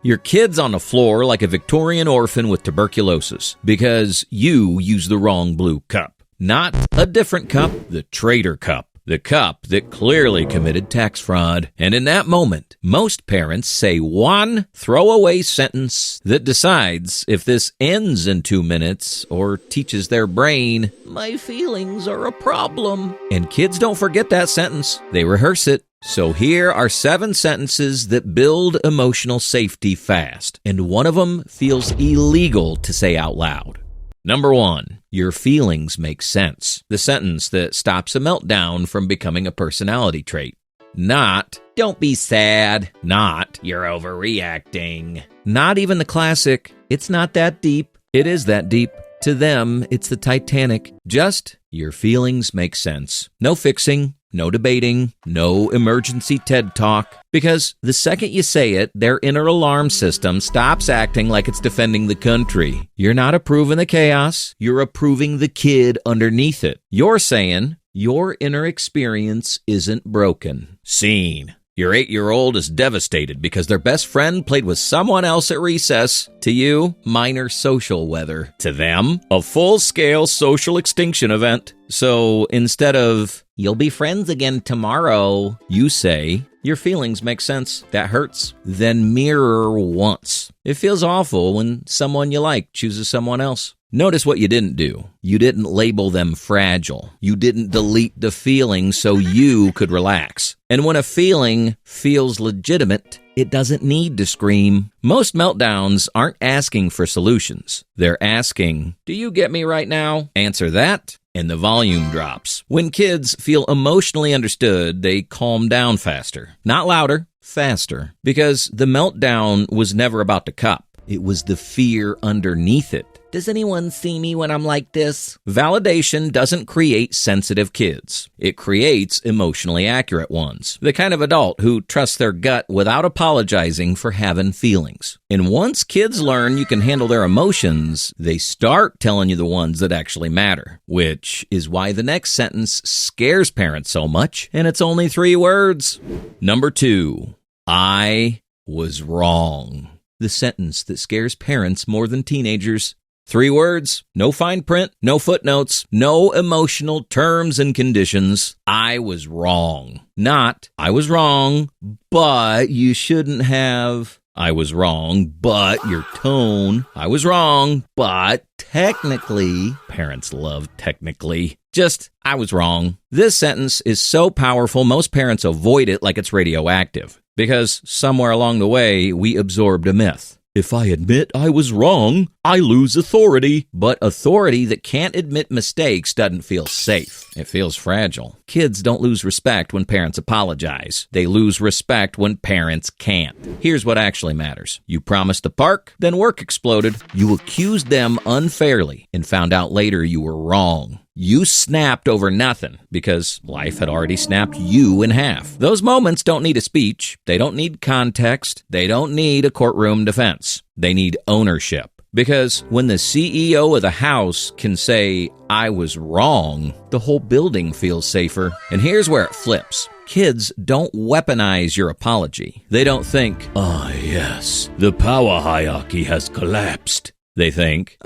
Your kid's on the floor like a Victorian orphan with tuberculosis because you used the wrong blue cup. Not a different cup, the traitor cup. The cup that clearly committed tax fraud. And in that moment, most parents say one throwaway sentence that decides if this ends in 2 minutes or teaches their brain, my feelings are a problem. And kids don't forget that sentence. They rehearse it. So here are 7 sentences that build emotional safety fast. And one of them feels illegal to say out loud. Number 1, your feelings make sense. The sentence that stops a meltdown from becoming a personality trait. Not, don't be sad. Not, you're overreacting. Not even the classic, it's not that deep. It is that deep. To them, it's the Titanic. Just, your feelings make sense. No fixing. No debating, no emergency TED Talk, because the second you say it, their inner alarm system stops acting like it's defending the country. You're not approving the chaos, you're approving the kid underneath it. You're saying your inner experience isn't broken. Scene. Your 8-year-old is devastated because their best friend played with someone else at recess. To you, minor social weather. To them, a full-scale social extinction event. So instead of, you'll be friends again tomorrow, you say, your feelings make sense. That hurts. Then mirror once. It feels awful when someone you like chooses someone else. Notice what you didn't do. You didn't label them fragile. You didn't delete the feeling so you could relax. And when a feeling feels legitimate, it doesn't need to scream. Most meltdowns aren't asking for solutions. They're asking, do you get me right now? Answer that, and the volume drops. When kids feel emotionally understood, they calm down faster. Not louder, faster. Because the meltdown was never about the cup. It was the fear underneath it. Does anyone see me when I'm like this? Validation doesn't create sensitive kids. It creates emotionally accurate ones. The kind of adult who trusts their gut without apologizing for having feelings. And once kids learn you can handle their emotions, they start telling you the ones that actually matter. Which is why the next sentence scares parents so much, and it's only 3 words. Number 2, I was wrong. The sentence that scares parents more than teenagers. 3 words, no fine print, no footnotes, no emotional terms and conditions. I was wrong. Not, I was wrong, but you shouldn't have. I was wrong, but your tone. I was wrong, but technically. Parents love technically. Just, I was wrong. This sentence is so powerful, most parents avoid it like it's radioactive. Because somewhere along the way, we absorbed a myth. If I admit I was wrong, I lose authority. But authority that can't admit mistakes doesn't feel safe. It feels fragile. Kids don't lose respect when parents apologize. They lose respect when parents can't. Here's what actually matters. You promised to park, then work exploded. You accused them unfairly and found out later you were wrong. You snapped over nothing because life had already snapped you in half. Those moments don't need a speech. They don't need context. They don't need a courtroom defense. They need ownership. Because when the CEO of the house can say, I was wrong, the whole building feels safer. And here's where it flips. Kids don't weaponize your apology. They don't think, yes, the power hierarchy has collapsed. They think,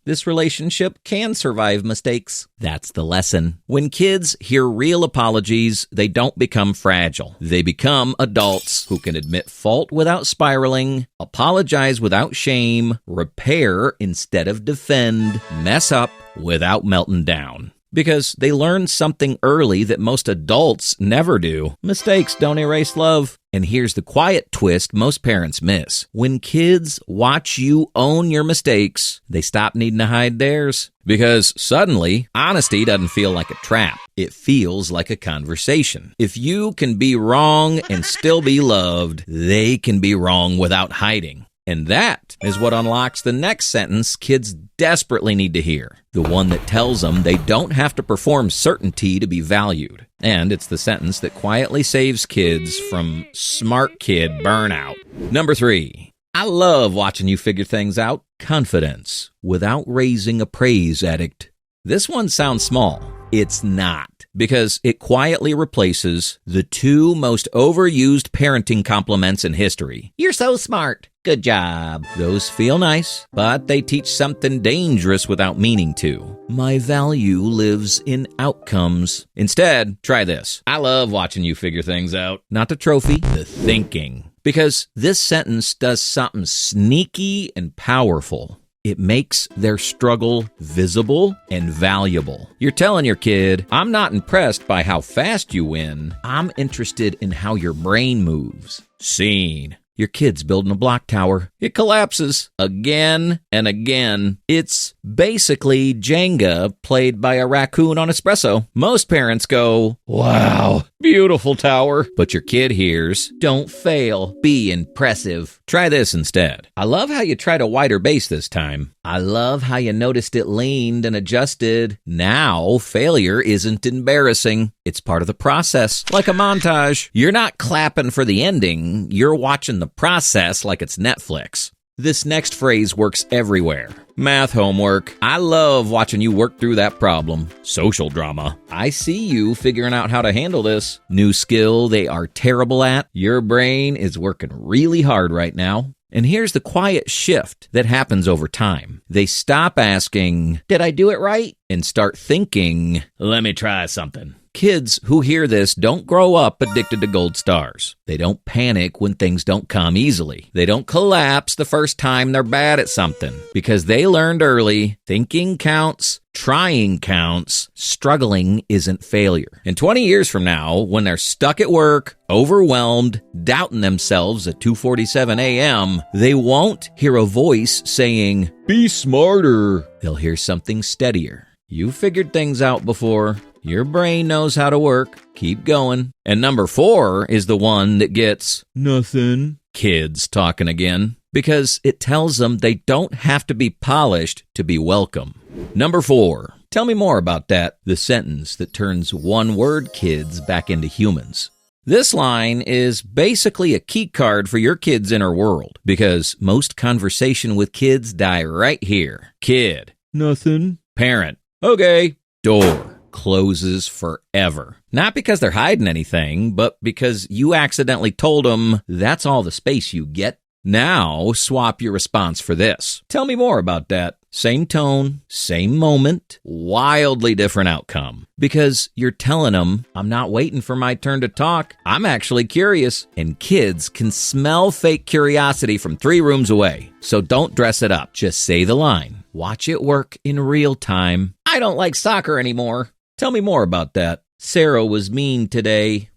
this relationship can survive mistakes. That's the lesson. When kids hear real apologies, they don't become fragile. They become adults who can admit fault without spiraling, apologize without shame, repair instead of defend, mess up without melting down. Because they learn something early that most adults never do. Mistakes don't erase love. And here's the quiet twist most parents miss. When kids watch you own your mistakes, they stop needing to hide theirs. Because suddenly, honesty doesn't feel like a trap. It feels like a conversation. If you can be wrong and still be loved, they can be wrong without hiding. And that is what unlocks the next sentence kids desperately need to hear. The one that tells them they don't have to perform certainty to be valued. And it's the sentence that quietly saves kids from smart kid burnout. Number 3, I love watching you figure things out. Confidence without raising a praise addict. This one sounds small, it's not. Because it quietly replaces the two most overused parenting compliments in history. You're so smart. Good job. Those feel nice, but they teach something dangerous without meaning to. My value lives in outcomes. Instead, try this. I love watching you figure things out. Not the trophy, the thinking. Because this sentence does something sneaky and powerful. It makes their struggle visible and valuable. You're telling your kid, I'm not impressed by how fast you win. I'm interested in how your brain moves. Scene. Your kid's building a block tower. It collapses again and again. It's basically Jenga played by a raccoon on espresso. Most parents go, wow, beautiful tower. But your kid hears, don't fail, be impressive. Try this instead. I love how you tried a wider base this time. I love how you noticed it leaned and adjusted. Now, failure isn't embarrassing. It's part of the process, like a montage. You're not clapping for the ending. You're watching the process like it's Netflix. This next phrase works everywhere. Math homework. I love watching you work through that problem. Social drama. I see you figuring out how to handle this. New skill they are terrible at. Your brain is working really hard right now. And here's the quiet shift that happens over time. They stop asking, did I do it right? And start thinking, let me try something. Kids who hear this don't grow up addicted to gold stars. They don't panic when things don't come easily. They don't collapse the first time they're bad at something because they learned early, thinking counts, trying counts, struggling isn't failure. And 20 years from now, when they're stuck at work, overwhelmed, doubting themselves at 2:47 a.m., they won't hear a voice saying, be smarter. They'll hear something steadier. You figured things out before. Your brain knows how to work. Keep going. And number 4 is the one that gets nothing. Kids talking again. Because it tells them they don't have to be polished to be welcome. Number 4. Tell me more about that. The sentence that turns one-word kids back into humans. This line is basically a key card for your kid's inner world. Because most conversation with kids die right here. Kid. Nothing. Parent. Okay. Door. Closes forever. Not because they're hiding anything, but because you accidentally told them that's all the space you get. Now, swap your response for this. Tell me more about that. Same tone, same moment, wildly different outcome. Because you're telling them, I'm not waiting for my turn to talk. I'm actually curious. And kids can smell fake curiosity from 3 rooms away. So don't dress it up. Just say the line. Watch it work in real time. I don't like soccer anymore. Tell me more about that. Sarah was mean today.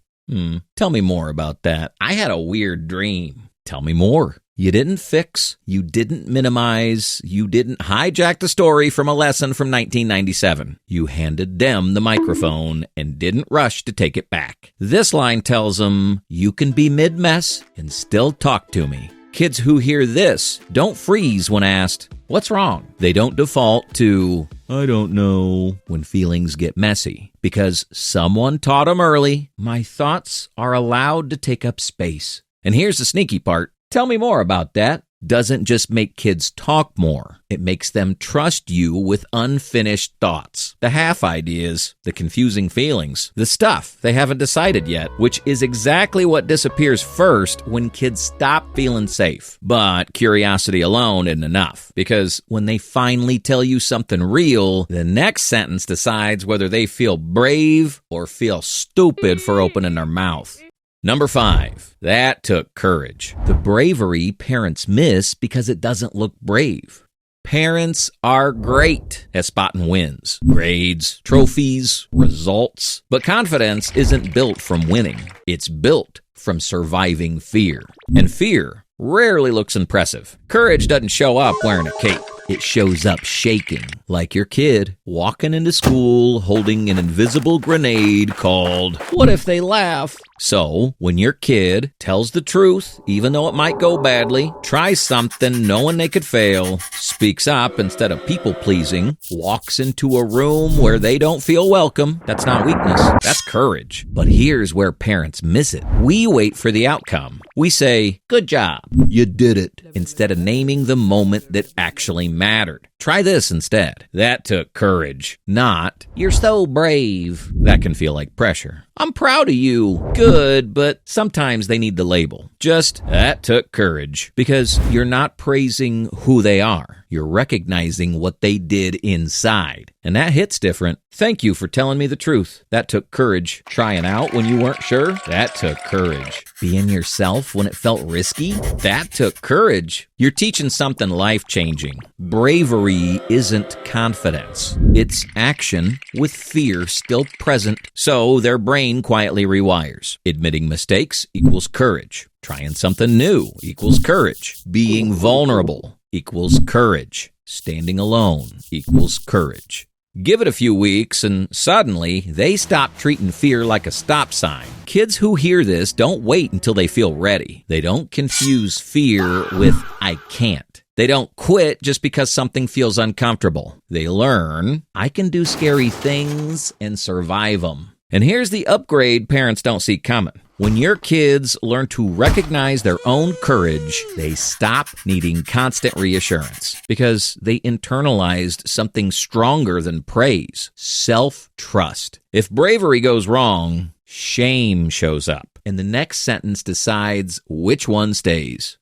Tell me more about that. I had a weird dream. Tell me more. You didn't fix, you didn't minimize, you didn't hijack the story from a lesson from 1997. You handed them the microphone and didn't rush to take it back. This line tells them, you can be mid-mess and still talk to me. Kids who hear this don't freeze when asked, what's wrong? They don't default to, I don't know, when feelings get messy. Because someone taught them early, my thoughts are allowed to take up space. And here's the sneaky part. Tell me more about that. Doesn't just make kids talk more. It makes them trust you with unfinished thoughts. The half ideas, the confusing feelings, the stuff they haven't decided yet, which is exactly what disappears first when kids stop feeling safe. But curiosity alone isn't enough, because when they finally tell you something real, the next sentence decides whether they feel brave or feel stupid for opening their mouth. Number 5, that took courage. The bravery parents miss because it doesn't look brave. Parents are great at spotting wins, grades, trophies, results. But confidence isn't built from winning. It's built from surviving fear. And fear rarely looks impressive. Courage doesn't show up wearing a cape. It shows up shaking, like your kid walking into school holding an invisible grenade called, what if they laugh? So, when your kid tells the truth, even though it might go badly, tries something knowing they could fail, speaks up instead of people-pleasing, walks into a room where they don't feel welcome, that's not weakness, that's courage. But here's where parents miss it. We wait for the outcome. We say, "Good job, you did it," instead of naming the moment that actually mattered. Try this instead. "That took courage," not "You're so brave." That can feel like pressure. "I'm proud of you." Good, but sometimes they need the label. Just, "That took courage," because you're not praising who they are. You're recognizing what they did inside. And that hits different. "Thank you for telling me the truth. That took courage." Trying out when you weren't sure? That took courage. Being yourself when it felt risky? That took courage. You're teaching something life-changing. Bravery isn't confidence. It's action with fear still present, so their brain quietly rewires. Admitting mistakes equals courage. Trying something new equals courage. Being vulnerable equals courage. Standing alone equals courage. Give it a few weeks and suddenly they stop treating fear like a stop sign. Kids who hear this don't wait until they feel ready. They don't confuse fear with "I can't." They don't quit just because something feels uncomfortable. They learn, "I can do scary things and survive them." And here's the upgrade parents don't see coming. When your kids learn to recognize their own courage, they stop needing constant reassurance because they internalized something stronger than praise: self-trust. If bravery goes wrong, shame shows up, and the next sentence decides which one stays.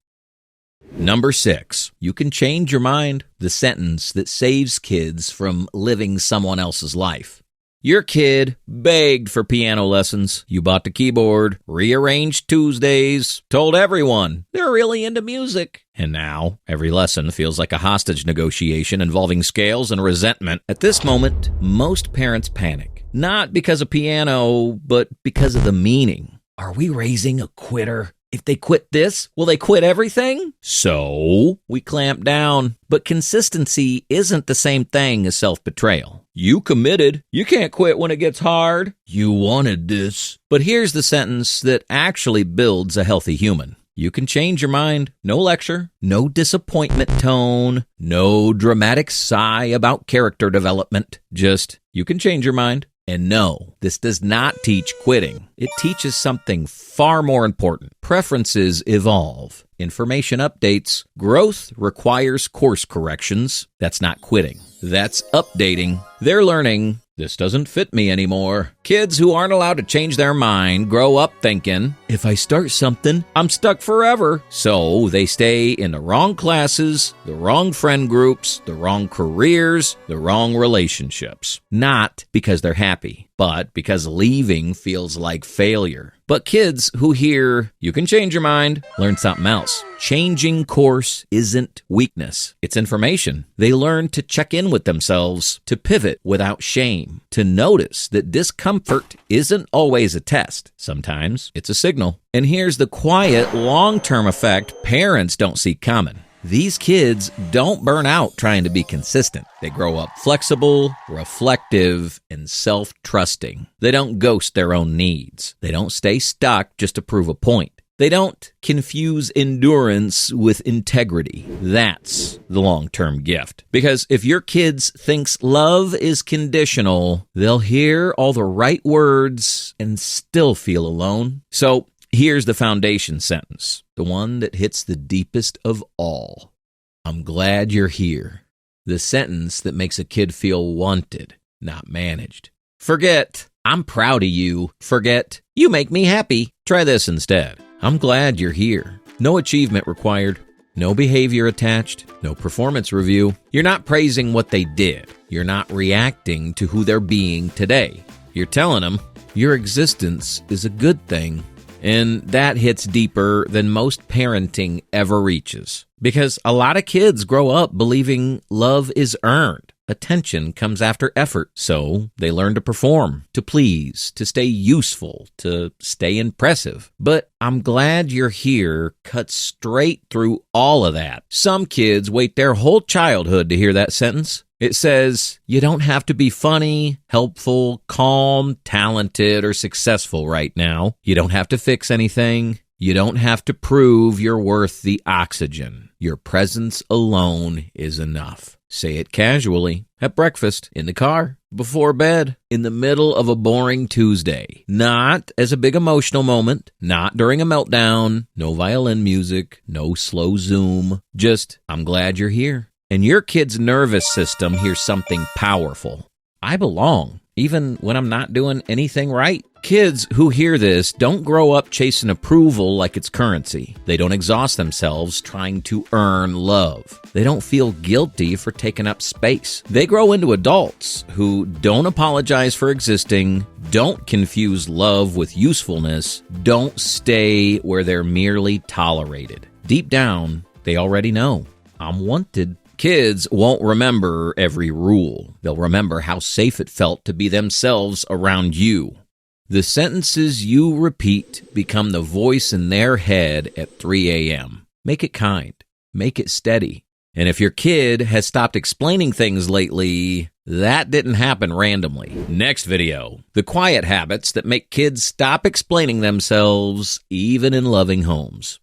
Number 6, you can change your mind. The sentence that saves kids from living someone else's life. Your kid begged for piano lessons. You bought the keyboard, rearranged Tuesdays, told everyone they're really into music. And now, every lesson feels like a hostage negotiation involving scales and resentment. At this moment, most parents panic. Not because of piano, but because of the meaning. Are we raising a quitter? If they quit this, will they quit everything? So, we clamp down. But consistency isn't the same thing as self-betrayal. You committed. You can't quit when it gets hard. You wanted this. But here's the sentence that actually builds a healthy human. You can change your mind. No lecture, no disappointment tone, no dramatic sigh about character development. Just, you can change your mind. And no, this does not teach quitting. It teaches something far more important. Preferences evolve. Information updates. Growth requires course corrections. That's not quitting. That's updating. They're learning, this doesn't fit me anymore. Kids who aren't allowed to change their mind grow up thinking, if I start something, I'm stuck forever. So they stay in the wrong classes, the wrong friend groups, the wrong careers, the wrong relationships. Not because they're happy, but because leaving feels like failure. But kids who hear, you can change your mind, learn something else. Changing course isn't weakness. It's information. They learn to check in with themselves, to pivot without shame, to notice that discomfort isn't always a test. Sometimes it's a signal. And here's the quiet, long-term effect parents don't see coming. These kids don't burn out trying to be consistent. They grow up flexible, reflective, and self-trusting. They don't ghost their own needs. They don't stay stuck just to prove a point. They don't confuse endurance with integrity. That's the long-term gift. Because if your kids thinks love is conditional, they'll hear all the right words and still feel alone. So here's the foundation sentence, the one that hits the deepest of all. I'm glad you're here. The sentence that makes a kid feel wanted, not managed. Forget, I'm proud of you. Forget, you make me happy. Try this instead. I'm glad you're here. No achievement required. No behavior attached. No performance review. You're not praising what they did. You're not reacting to who they're being today. You're telling them your existence is a good thing. And that hits deeper than most parenting ever reaches. Because a lot of kids grow up believing love is earned. Attention comes after effort. So they learn to perform, to please, to stay useful, to stay impressive. But I'm glad you're here cuts straight through all of that. Some kids wait their whole childhood to hear that sentence. It says, you don't have to be funny, helpful, calm, talented, or successful right now. You don't have to fix anything. You don't have to prove you're worth the oxygen. Your presence alone is enough. Say it casually, at breakfast, in the car, before bed, in the middle of a boring Tuesday. Not as a big emotional moment, not during a meltdown, no violin music, no slow zoom. Just, I'm glad you're here. And your kid's nervous system hears something powerful. I belong, even when I'm not doing anything right. Kids who hear this don't grow up chasing approval like it's currency. They don't exhaust themselves trying to earn love. They don't feel guilty for taking up space. They grow into adults who don't apologize for existing, don't confuse love with usefulness, don't stay where they're merely tolerated. Deep down, they already know, I'm wanted. Kids won't remember every rule. They'll remember how safe it felt to be themselves around you. The sentences you repeat become the voice in their head at 3 a.m. Make it kind. Make it steady. And if your kid has stopped explaining things lately, that didn't happen randomly. Next video, the quiet habits that make kids stop explaining themselves even in loving homes.